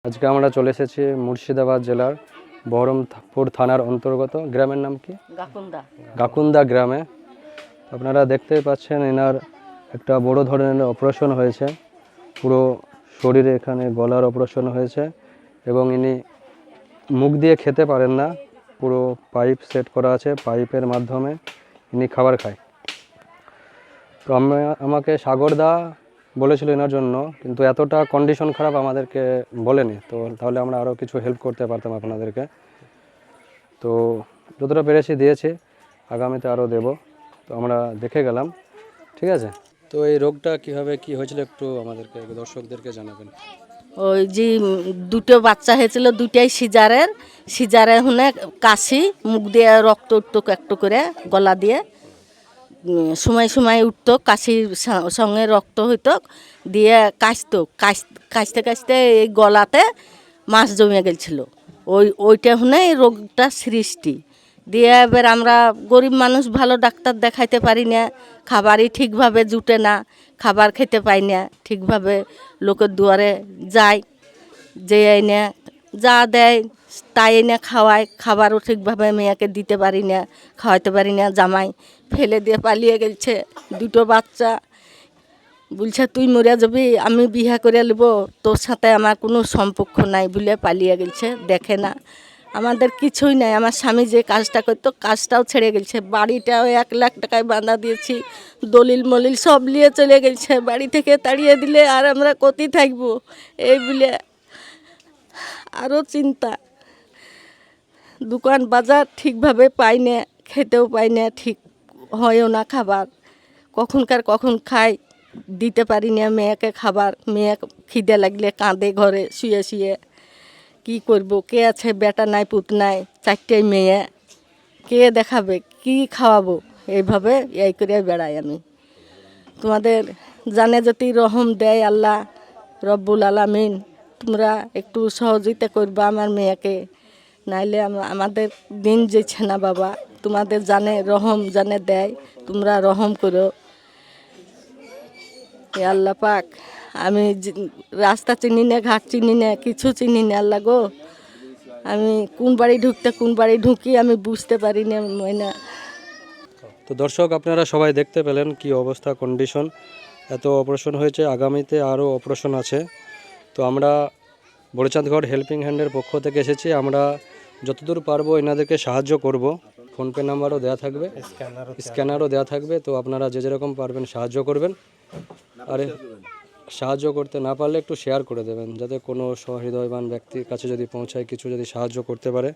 আজকে আমরা চলে এসেছি মুর্শিদাবাদ জেলার বহরমপুর থানার অন্তর্গত গ্রামের নাম কি গাকুন্দা গ্রামে। আপনারা দেখতেই পাচ্ছেন এনার একটা বড় ধরনের অপারেশন হয়েছে, পুরো শরীরে এখানে গলার অপারেশন হয়েছে এবং ইনি মুখ দিয়ে খেতে পারেন না, পুরো পাইপ সেট করা আছে, পাইপের মাধ্যমে ইনি খাবার খায়। তো আমাকে সাগরদা বলেছিল এনার জন্য, কিন্তু এতটা কন্ডিশন খারাপ আমাদেরকে বলেনি, তো তাহলে আমরা আরও কিছু হেল্প করতে পারতাম আপনাদেরকে। তো যতটা পেরেছি দিয়েছি, আগামীতে আরও দেব। তো আমরা দেখে গেলাম, ঠিক আছে। তো এই রোগটা কীভাবে কি হয়েছিল একটু আমাদেরকে দর্শকদেরকে জানাবেন। ওই যে দুটো বাচ্চা হয়েছিল, দুটাই সিজারে হুনে কাশি, মুখ দিয়ে রক্ত উঠতো একটু করে, গলা দিয়ে সময় সময় উঠতো, কাশির সঙ্গে রক্ত হইতো, দিয়ে কাশতে কাশতে এই গলাতে মাছ জমে গেছিল, ওইটা হুনে এই রোগটা সৃষ্টি। দিয়ে এবার আমরা গরিব মানুষ, ভালো ডাক্তার দেখাইতে পারি না, খাবারই ঠিকভাবে জুটে না, খাবার খেতে পাই না ঠিকভাবে, লোকের দুয়ারে যাই, যে এনে যা দেয় তাই এনে খাওয়ায়, খাবারও ঠিকভাবে মেয়েকে দিতে পারি না, খাওয়াইতে পারি না। জামাই ফেলে দিয়ে পালিয়ে গেছে, দুটো বাচ্চা, বলছে তুই মরে যাবি, আমি বিয়ে করে নেব, তোর সাথে আমার কোনো সম্পর্ক নাই বলে পালিয়ে গেছে। দেখে না, আমাদের কিছুই নাই। আমার স্বামী যে কাজটা করতো, কাজটাও ছেড়ে গেছে, বাড়িটাও 1 লাখ টাকায় বাঁধা দিয়েছি, দলিল মলিল সব নিয়ে চলে গেছে, বাড়ি থেকে তাড়িয়ে দিলে আর আমরা কোথায় থাকবো, এই বলে আরও চিন্তা। দোকান বাজার ঠিকভাবে পাই না, খেতেও পাই না, ঠিক হয়ও না খাবার, কখন খাই, দিতে পারি না মেয়েকে খাবার। মেয়ে খিদে লাগলে কাঁদে ঘরে শুয়ে শুয়ে, কি করব, কে আছে, বেটা নাই পুত নাই, 4টে মেয়ে, কে দেখাবে, কি খাওয়াবো, এইভাবে এই করে বেড়াই আমি। তোমাদের জানে যদি রহম দেয় আল্লাহ রব্বুল আলামিন, তোমরা একটু সহযোগিতা করবা আমার মেয়েকে, নাইলে আমাদের দিন যেছে না বাবা। তোমাদের জানে রহম জানে দেয়, তোমরা রহম করো। এ আল্লাহ পাক, আমি রাস্তা চিনি না, ঘাট চিনি না, কিছু চিনি না আল্লাহ গো। আমি কোন বাড়ি ঢুকতে কোন বাড়ি ঢুকি আমি বুঝতে পারি না ময়না। তো দর্শক, আপনারা সবাই দেখতে পেলেন কি অবস্থা, কন্ডিশন, এত অপারেশন হয়েছে, আগামীতে আরও অপারেশন আছে। তো আমরা বড়চাঁদগড় হেল্পিং হ্যান্ডের পক্ষ থেকে এসেছি, আমরা যতদূর পারবো এনাদেরকে সাহায্য করব। ফোনপে নাম্বারও দেওয়া থাকবে, স্ক্যানারও দেওয়া থাকবে, তো আপনারা যে যেরকম পারবেন সাহায্য করবেন। আর সাহায্য করতে না পারলে একটু শেয়ার করে দেবেন, যাতে কোনো সহৃদয়বান ব্যক্তির কাছে যদি পৌঁছায়, কিছু যদি সাহায্য করতে পারে।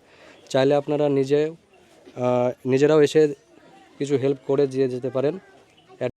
চাইলে আপনারা নিজেরাও এসে কিছু হেল্প করে দিয়ে যেতে পারেন।